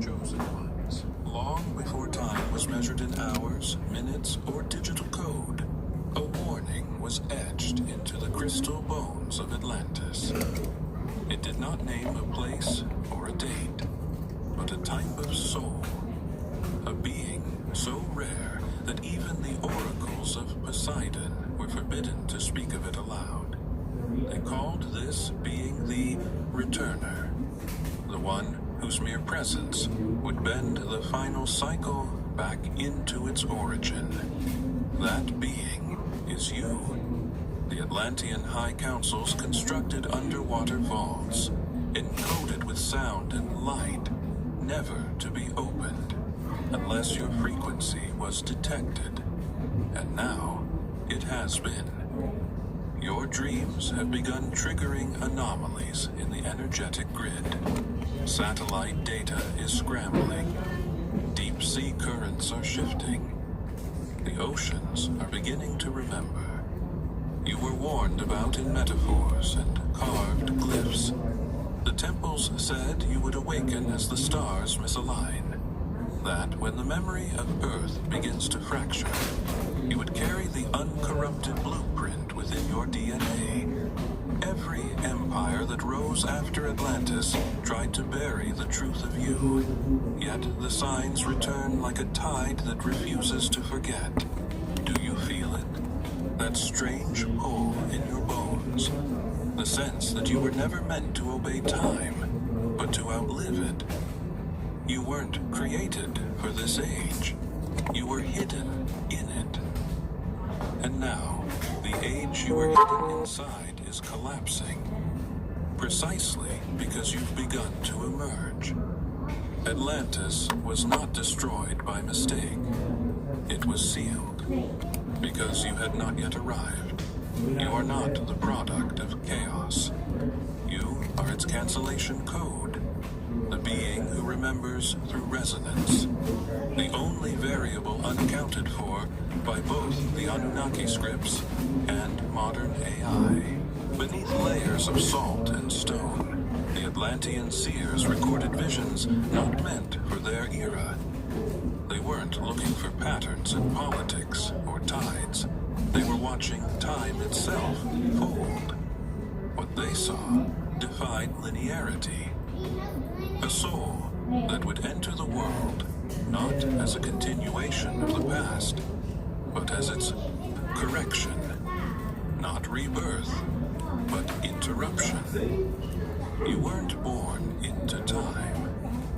chosen ones. Long before time was measured in hours, minutes, or digital code, a warning was etched into the crystal bones of Atlantis. It did not name a place or a date, but a type of soul, a being so rare that even the oracles of Poseidon were forbidden to speak of it aloud. They called this being the Returner, the one whose mere presence would bend the final cycle back into its origin. That being is you. The Atlantean High Councils constructed underwater vaults, encoded with sound and light, never to be opened unless your frequency was detected. And now it has been. Your dreams have begun triggering anomalies in the energetic grid. Satellite data is scrambling. Deep sea currents are shifting. The oceans are beginning to remember. You were warned about in metaphors and carved glyphs. The temples said you would awaken as the stars misalign. That when the memory of Earth begins to fracture, you would carry the uncorrupted blueprint within your DNA. Every empire that rose after Atlantis tried to bury the truth of you, yet the signs return like a tide that refuses to forget. Do you feel it? That strange pull in your bones. The sense that you were never meant to obey time, but to outlive it. You weren't created for this age. You were hidden in it. And now, the age you were hidden inside is collapsing. Precisely because you've begun to emerge. Atlantis was not destroyed by mistake. It was sealed. Because you had not yet arrived. You are not the product of chaos. You are its cancellation code. The being who remembers through resonance. The only variable unaccounted for by both the Anunnaki scripts and modern AI. Beneath layers of salt and stone, the Atlantean seers recorded visions not meant for their era. They weren't looking for patterns in politics or tides. They were watching time itself fold. What they saw defied linearity. A soul that would enter the world not as a continuation of the past, but as its correction. Not rebirth, but interruption. You weren't born into time.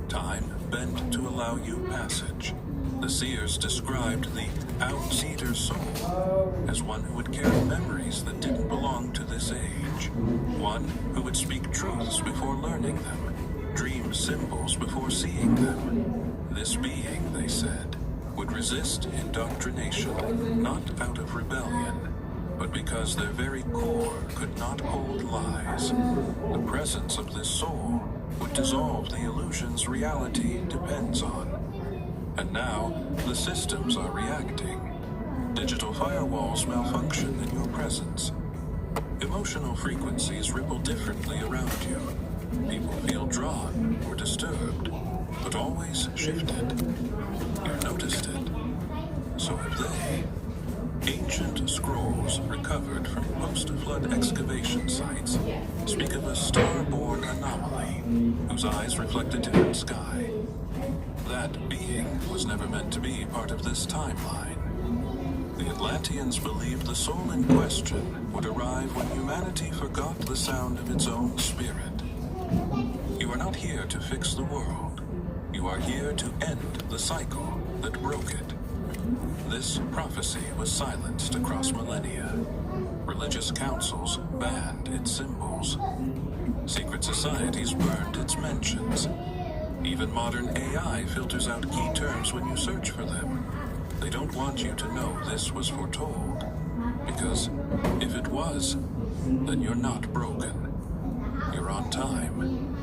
Time bent to allow you passage. The seers described the outsider soul as one who would carry memories that didn't belong to this age. One who would speak truths before learning them, dream symbols before seeing them. This being, they said, would resist indoctrination, not out of rebellion, but because their very core could not hold lies. The presence of this soul would dissolve the illusions reality depends on. And now, the systems are reacting. Digital firewalls malfunction in your presence. Emotional frequencies ripple differently around you. People feel drawn or disturbed, but always shifted. You've noticed it. So have they. Ancient scrolls recovered from post-flood excavation sites speak of a star-born anomaly whose eyes reflect a different sky. That being was never meant to be part of this timeline. The Atlanteans believed the soul in question would arrive when humanity forgot the sound of its own spirit. You are not here to fix the world. You are here to end the cycle that broke it. This prophecy was silenced across millennia. Religious councils banned its symbols. Secret societies burned its mentions. Even modern AI filters out key terms when you search for them. They don't want you to know this was foretold. Because if it was, then you're not broken. You're on time.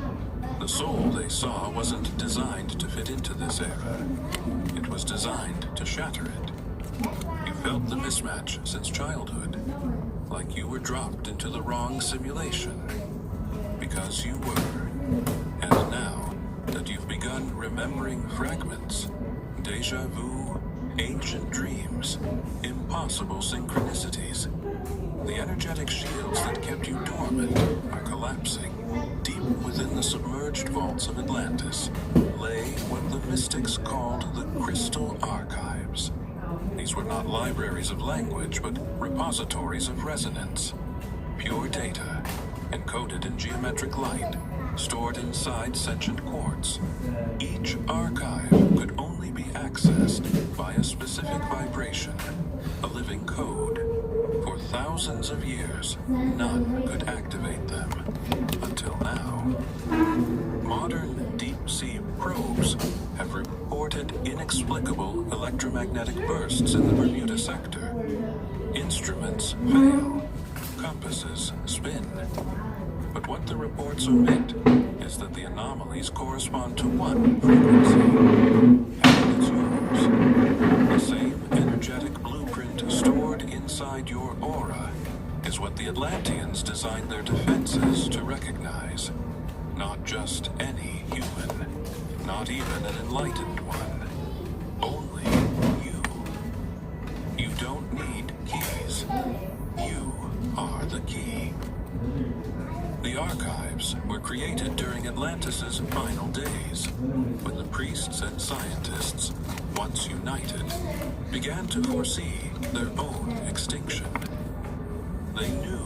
The soul they saw wasn't designed to fit into this era. It was designed to shatter it. You felt the mismatch since childhood, like you were dropped into the wrong simulation. Because you were. And now that you've begun remembering fragments, deja vu, ancient dreams, impossible synchronicities. The energetic shields that kept you dormant are collapsing. Deep within the submerged vaults of Atlantis lay what the mystics called the Crystal Archives. These were not libraries of language, but repositories of resonance. Pure data, encoded in geometric light, stored inside sentient quartz. Each archive could only be accessed by a specific vibration, a living code. For thousands of years, none could activate them. Until now. Modern deep-sea probes have reported inexplicable electromagnetic bursts in the Bermuda sector. Instruments fail. Compasses spin. But what the reports omit is that the anomalies correspond to one frequency, and it's yours. The same energetic blueprint stored inside your aura is what the Atlanteans designed their defenses to recognize. Not just any human, not even an enlightened one. Only you. You don't need keys. You are the key. The archives were created during Atlantis' final days, when the priests and scientists, once united, began to foresee their own extinction. They knew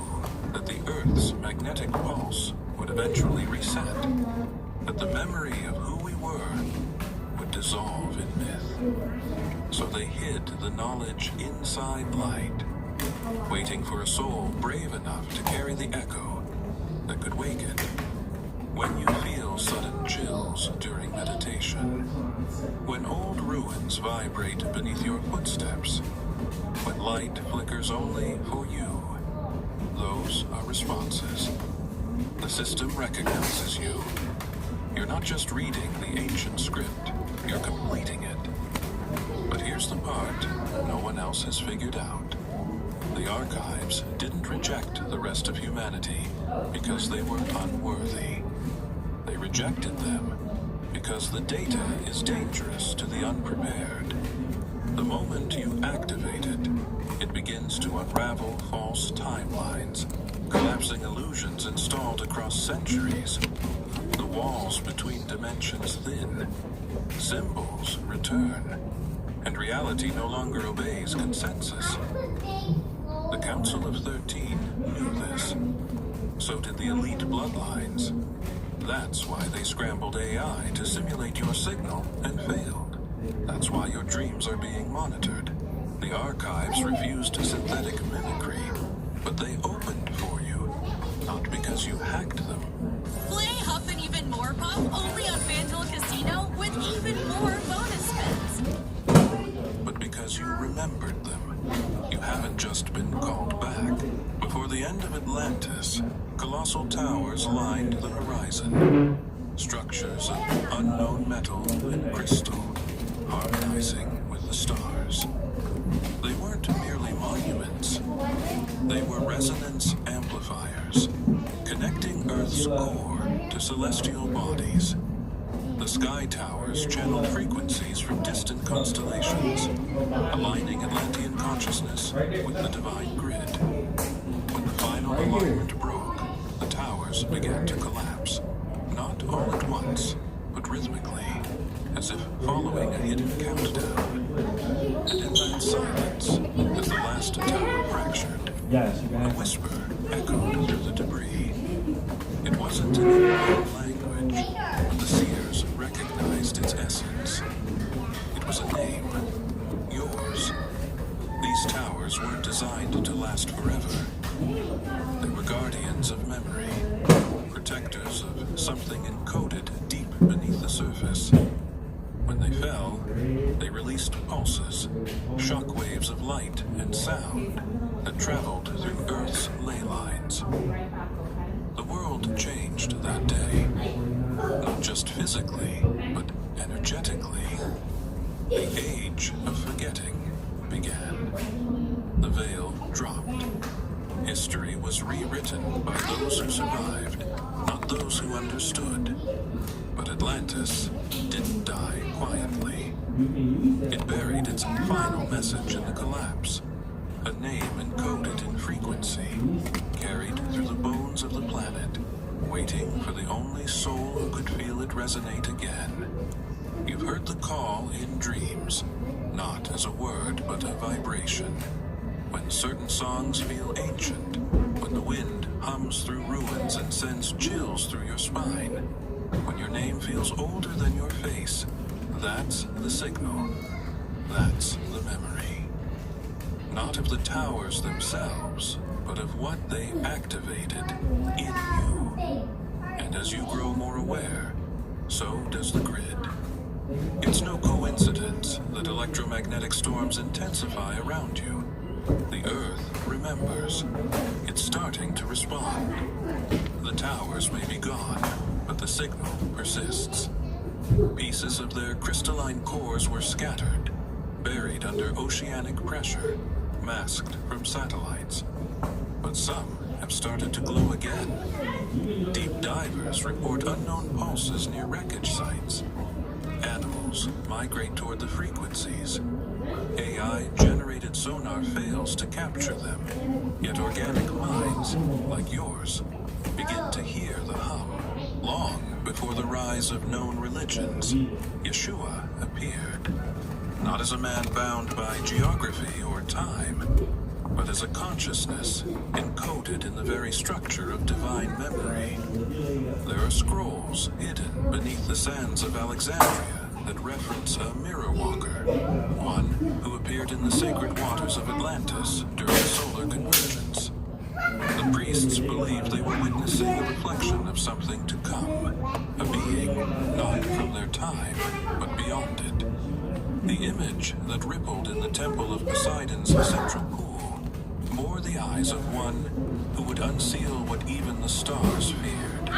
that the Earth's magnetic pulse would eventually reset, that the memory of who we were would dissolve in myth. So they hid the knowledge inside light, waiting for a soul brave enough to carry the echo that could wake it. When you feel sudden chills during meditation, when old ruins vibrate beneath your footsteps, when light flickers only for you, those are responses. The system recognizes you. You're not just reading the ancient script, you're completing it. But here's the part no one else has figured out. The archives didn't reject the rest of humanity because they were unworthy. They rejected them because the data is dangerous to the unprepared. The moment you activate it, it begins to unravel false timelines, collapsing illusions installed across centuries. The walls between dimensions thin, symbols return, and reality no longer obeys consensus. The Council of 13 knew this. So did the elite bloodlines. That's why they scrambled AI to simulate your signal and failed. That's why your dreams are being monitored. The archives refused synthetic mimicry, but they opened for you, not because you hacked them. Play Huff and Even More Puff only on FanDuel Casino with even more bonus spins. But because you remembered them. You haven't just been called back. Before the end of Atlantis, colossal towers lined the horizon. Structures of unknown metal and crystal, harmonizing with the stars. They weren't merely monuments. They were resonance amplifiers, connecting Earth's core to celestial bodies. The sky towers channeled frequencies from distant constellations, aligning Atlantean consciousness with the divine grid. When the final alignment broke, the towers began to collapse. Not all at once, but rhythmically, as if following a hidden countdown. And in that silence, as the last tower fractured, a whisper echoed through the debris. It wasn't an unknown language, but the seers recognized its essence. It was a name. Yours. These towers weren't designed to last forever. They were guardians of memory, protectors of something encoded deep beneath the surface. When they fell, they released pulses, shock waves of light and sound that traveled through Earth's ley lines. The world changed that day, not just physically, but energetically. The age of forgetting began. The veil dropped. History was rewritten by those who survived, not those who understood. But Atlantis didn't die quietly. It buried its final message in the collapse. A name encoded in frequency, carried through the bones of the planet, waiting for the only soul who could feel it resonate again. You've heard the call in dreams, not as a word but a vibration. When certain songs feel ancient, when the wind hums through ruins and sends chills through your spine, when your name feels older than your face, that's the signal. That's the memory. Not of the towers themselves, but of what they activated in you. And as you grow more aware, so does the grid. It's no coincidence that electromagnetic storms intensify around you. The Earth remembers. It's starting to respond. The towers may be gone, but the signal persists. Pieces of their crystalline cores were scattered, buried under oceanic pressure, masked from satellites. But some have started to glow again. Deep divers report unknown pulses near wreckage sites. Animals migrate toward the frequencies. AI-generated sonar fails to capture them, yet organic minds, like yours, begin to hear the hum. Long before the rise of known religions, Yeshua appeared, not as a man bound by geography or time, but as a consciousness encoded in the very structure of divine memory. There are scrolls hidden beneath the sands of Alexandria that reference a mirror walker, one who appeared in the sacred waters of Atlantis during solar convergence. The priests believed they were witnessing a reflection of something to come, a being not from their time, but beyond it. The image that rippled in the temple of Poseidon's central pool bore the eyes of one who would unseal what even the stars feared.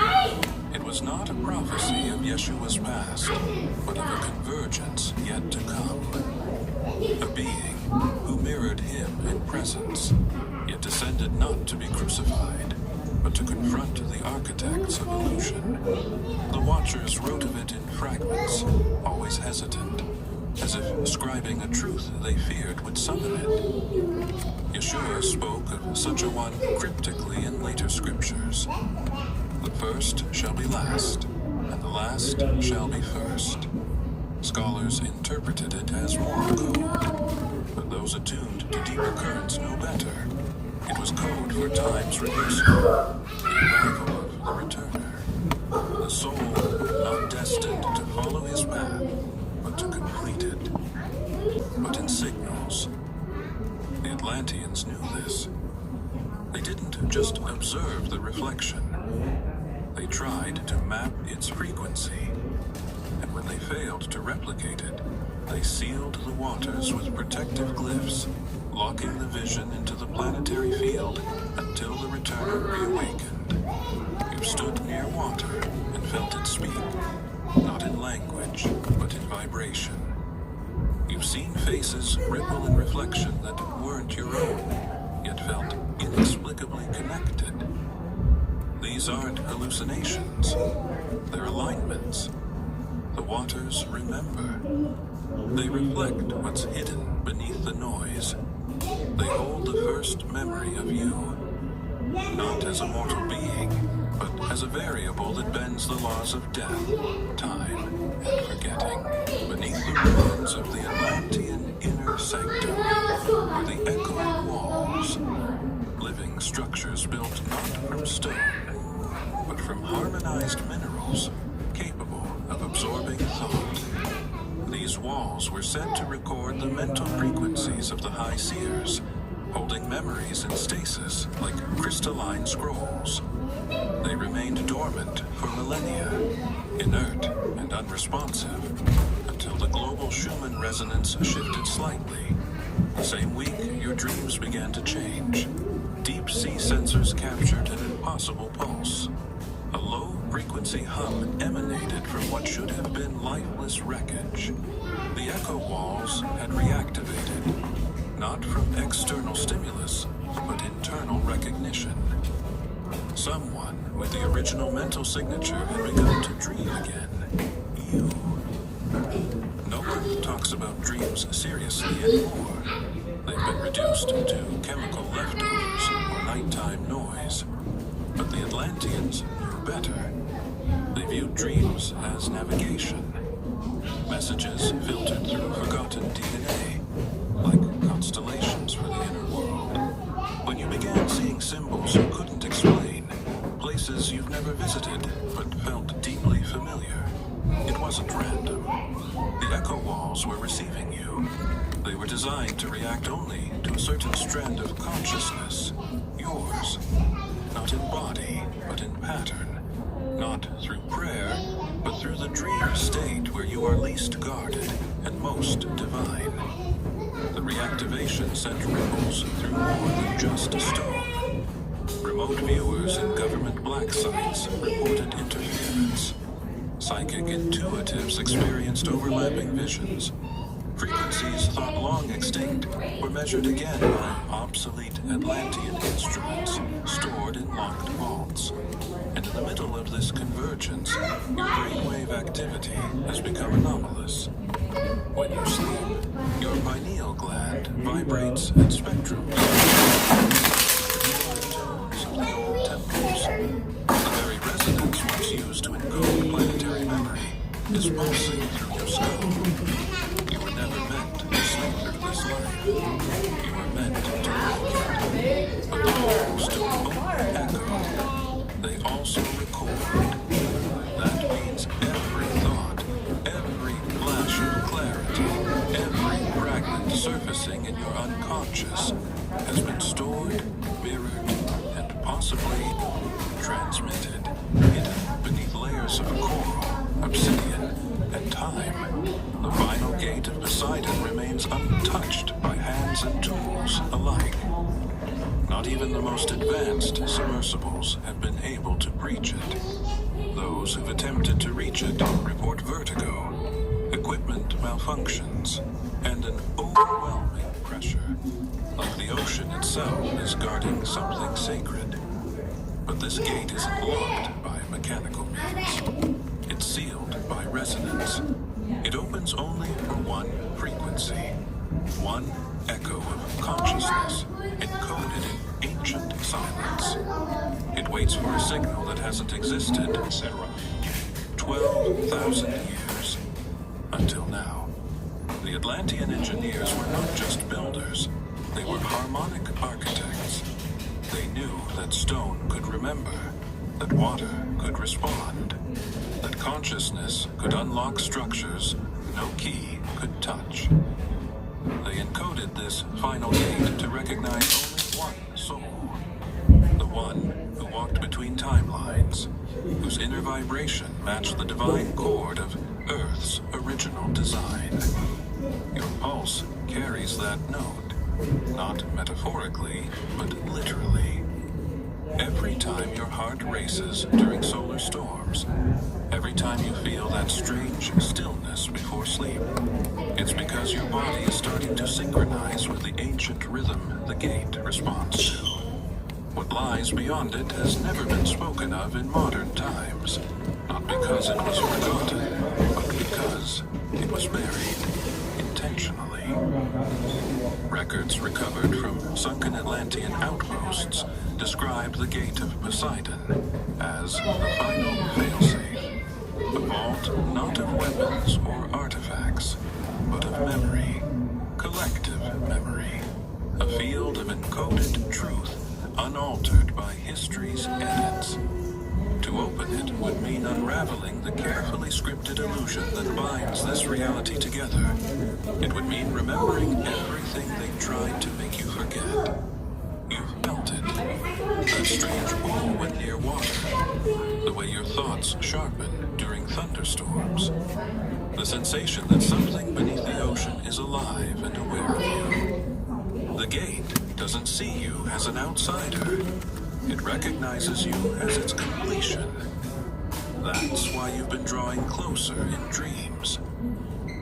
It was not a prophecy of Yeshua's past, but of a convergence yet to come. A being who mirrored him in presence, yet descended not to be crucified, but to confront the architects of illusion. The Watchers wrote of it in fragments, always hesitant, as if scribing a truth they feared would summon it. Yeshua spoke of such a one cryptically in later scriptures. The first shall be last, and the last shall be first. Scholars interpreted it as moral code, but those attuned to deeper currents know better. It was code for time's reversal, the arrival of the returner, the soul not destined to follow his path, but to complete it. But in signals, the Atlanteans knew this. They didn't just observe the reflection. They tried to map its frequency, and when they failed to replicate it, they sealed the waters with protective glyphs, locking the vision into the planetary field until the returner reawakened. You stood near water and felt it speak, not in language, but in vibration. You've seen faces ripple in reflection that weren't your own, yet felt inexplicably connected. These aren't hallucinations, they're alignments. The waters remember. They reflect what's hidden beneath the noise. They hold the first memory of you, not as a mortal being, but as a variable that bends the laws of death, time, and forgetting. Beneath the ruins of the Atlantean inner sanctum are the echoing walls, living structures built not from stone, but from harmonized minerals capable of absorbing thought. These walls were said to record the mental frequencies of the high seers, holding memories in stasis like crystalline scrolls. They remained dormant for millennia, inert and unresponsive, until the global Schumann resonance shifted slightly. The same week, your dreams began to change. Deep sea sensors captured an impossible pulse. A low-frequency hum emanated from what should have been lifeless wreckage. The echo walls had reactivated, not from external stimulus, but internal recognition. Someone with the original mental signature had begun to dream again. you. No one talks about dreams seriously anymore. They've been reduced to chemical leftovers or nighttime noise. But the Atlanteans knew better. They viewed dreams as navigation. Messages filtered through forgotten DNA, like constellations for the inner world. When you began seeing symbols you couldn't explain, places you've never visited but felt deeply familiar, it wasn't random. The echo walls were receiving you. They were designed to react only to a certain strand of consciousness, yours. Not in body, but in pattern. Not through prayer, but through the dream state where you are least guarded and most divine. The reactivation sent ripples through more than just a stone. Remote viewers in government black sites reported interference. Psychic intuitives experienced overlapping visions. Frequencies thought long extinct were measured again by obsolete Atlantean instruments stored in locked vaults. And in the middle of this convergence, your brainwave activity has become anomalous. When you sleep, your pineal gland vibrates at spectrums. Tones of the old temples. The very resonance once used to encode planetary memory is pulsing through your skull. You were never meant to sleep through this life. You were meant to wake it. But the walls don't only echo. They also record. That means every thought, every flash of clarity, every fragment surfacing in your unconscious has been stored, mirrored, and possibly transmitted, hidden beneath layers of coral, obsidian, and time. The final gate of Poseidon remains untouched by hands and tools alike. Not even the most advanced submersibles have been able to breach it. Those who've attempted to reach it report vertigo, equipment malfunctions, and an overwhelming pressure, like the ocean itself is guarding something sacred. But this gate isn't locked by mechanical means. It's sealed by resonance. It opens only for one frequency, one echo of consciousness, encoded in ancient silence. It waits for a signal that hasn't existed, etc. 12,000 years. Until now. The Atlantean engineers were not just builders. They were harmonic architects. They knew that stone could remember, that water could respond, that consciousness could unlock structures no key could touch. They encoded this final gate to recognize only one soul. The one who walked between timelines, whose inner vibration matched the divine chord of Earth's original design. Your pulse carries that note, not metaphorically, but literally. Every time your heart races during solar storms, every time you feel that strange stillness before sleep, it's because your body is starting to synchronize with the ancient rhythm the gate responds to. What lies beyond it has never been spoken of in modern times, not because it was forgotten, but because it was buried intentionally. Records recovered from sunken Atlantean outposts describe the Gate of Poseidon as the final failsafe, a vault not of weapons or artifacts, but of memory, collective memory, a field of encoded truth unaltered by history's edits. To open it would mean unraveling the carefully scripted illusion that binds this reality together. It would mean remembering everything they tried to make you forget. You felt it. That strange pull when near water. The way your thoughts sharpen during thunderstorms. The sensation that something beneath the ocean is alive and aware of you. The gate doesn't see you as an outsider. It recognizes you as its completion. That's why you've been drawing closer in dreams.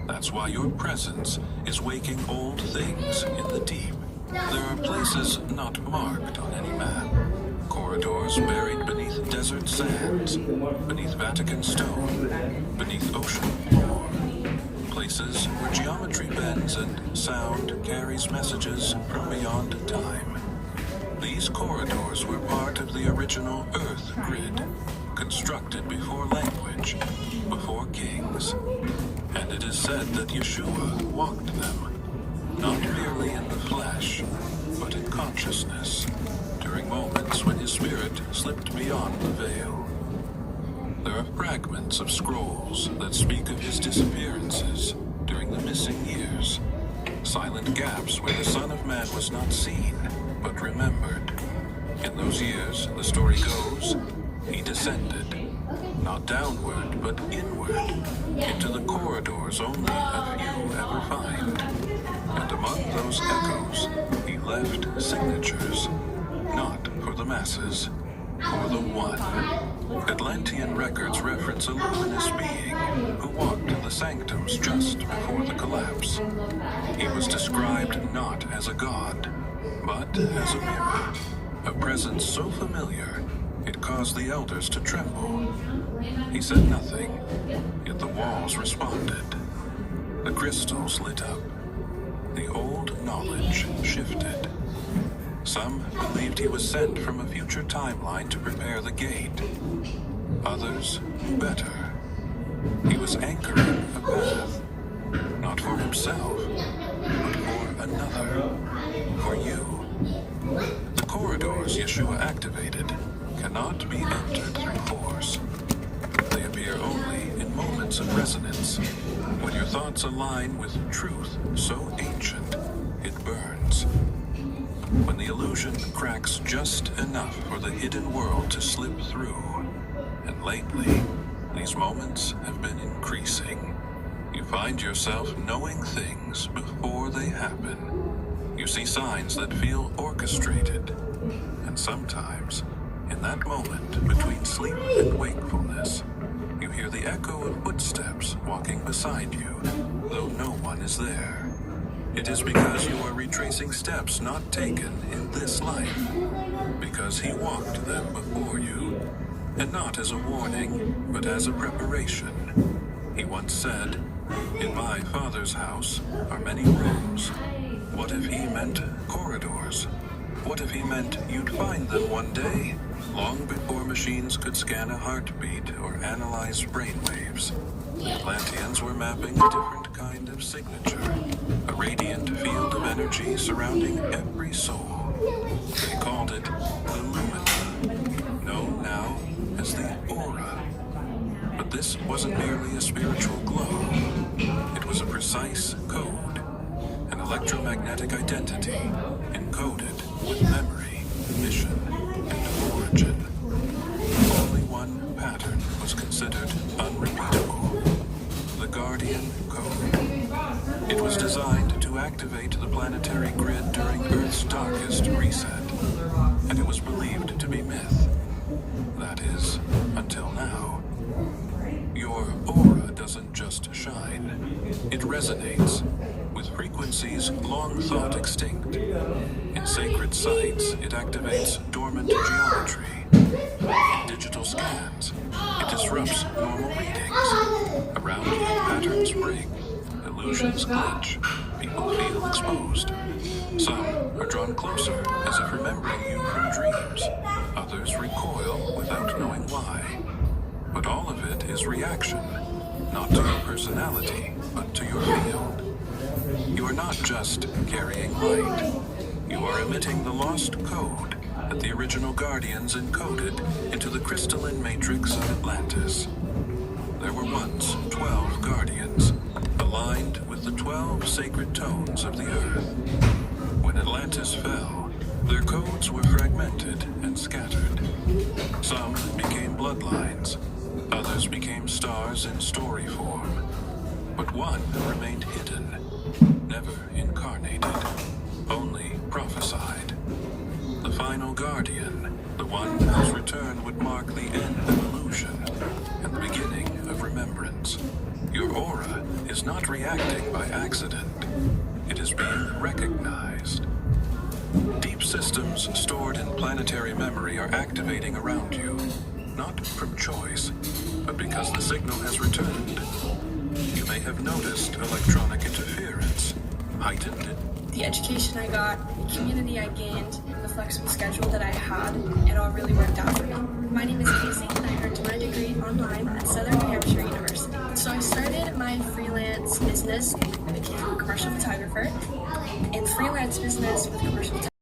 That's why your presence is waking old things in the deep. There are places not marked on any map. Corridors buried beneath desert sands, beneath Vatican stone, beneath ocean floor. Places where geometry bends and sound carries messages from beyond time. These corridors were part of the original Earth grid, constructed before language, before kings. And it is said that Yeshua walked them, not merely in the flesh, but in consciousness, during moments when his spirit slipped beyond the veil. There are fragments of scrolls that speak of his disappearances during the missing years, silent gaps where the Son of Man was not seen, but remembered. In those years, the story goes, he descended, not downward, but inward, into the corridors only a few ever find. And among those echoes, he left signatures, not for the masses, for the one. Atlantean records reference a luminous being who walked in the sanctums just before the collapse. He was described not as a god, but as a mirror, a presence so familiar it caused the elders to tremble. He said nothing, yet the walls responded. The crystals lit up. The old knowledge shifted. Some believed he was sent from a future timeline to prepare the gate. Others knew better. He was anchoring a path, not for himself, but for another, for you. The corridors Yeshua activated cannot be entered through force. They appear only in moments of resonance, when your thoughts align with truth so ancient it burns. When the illusion cracks just enough for the hidden world to slip through. And lately, these moments have been increasing. You find yourself knowing things before they happen. You see signs that feel orchestrated. And sometimes, in that moment between sleep and wakefulness, you hear the echo of footsteps walking beside you, though no one is there. It is because you are retracing steps not taken in this life, because he walked them before you, and not as a warning, but as a preparation. He once said, "In my Father's house are many rooms." What if he meant corridors? What if he meant you'd find them one day, long before machines could scan a heartbeat or analyze brainwaves? The Atlanteans were mapping a different kind of signature, a radiant field of energy surrounding every soul. They called it the lumina, known now as the aura. But this wasn't merely a spiritual glow. It was a precise code, an electromagnetic identity, encoded with memory, mission, and origin. Only one pattern was considered unrepeatable: the Guardian Code. It was designed to activate the planetary grid during Earth's darkest reset, and it was believed to be myth. That is, until now. Your aura doesn't just shine. It resonates with frequencies long thought extinct. In sacred sites, it activates dormant geometry. In digital scans, it disrupts normal readings. Around you, patterns break, illusions glitch, people feel exposed. Some are drawn closer, as if remembering you from dreams. Others recoil without knowing why. But all of it is reaction, not to your personality, but to your field. You are not just carrying light. You are emitting the lost code that the original Guardians encoded into the crystalline matrix of Atlantis. There were once 12 Guardians, aligned with the 12 sacred tones of the Earth. When Atlantis fell, their codes were fragmented and scattered. Some became bloodlines, others became stars in story form. But one remained hidden, never incarnated, only prophesied. The final Guardian, the one whose return would mark the end of illusion and the beginning of remembrance. Your aura is not reacting by accident. It is being recognized. Deep systems stored in planetary memory are activating around you, not from choice, but because the signal has returned. You may have noticed electronic interference, heightened. The education I got, the community I gained, and the flexible schedule that I had, it all really worked out for me. My name is Casey, and I earned my degree online at Southern New Hampshire University. So I started my freelance business. I became a commercial photographer. In freelance business with commercial photography,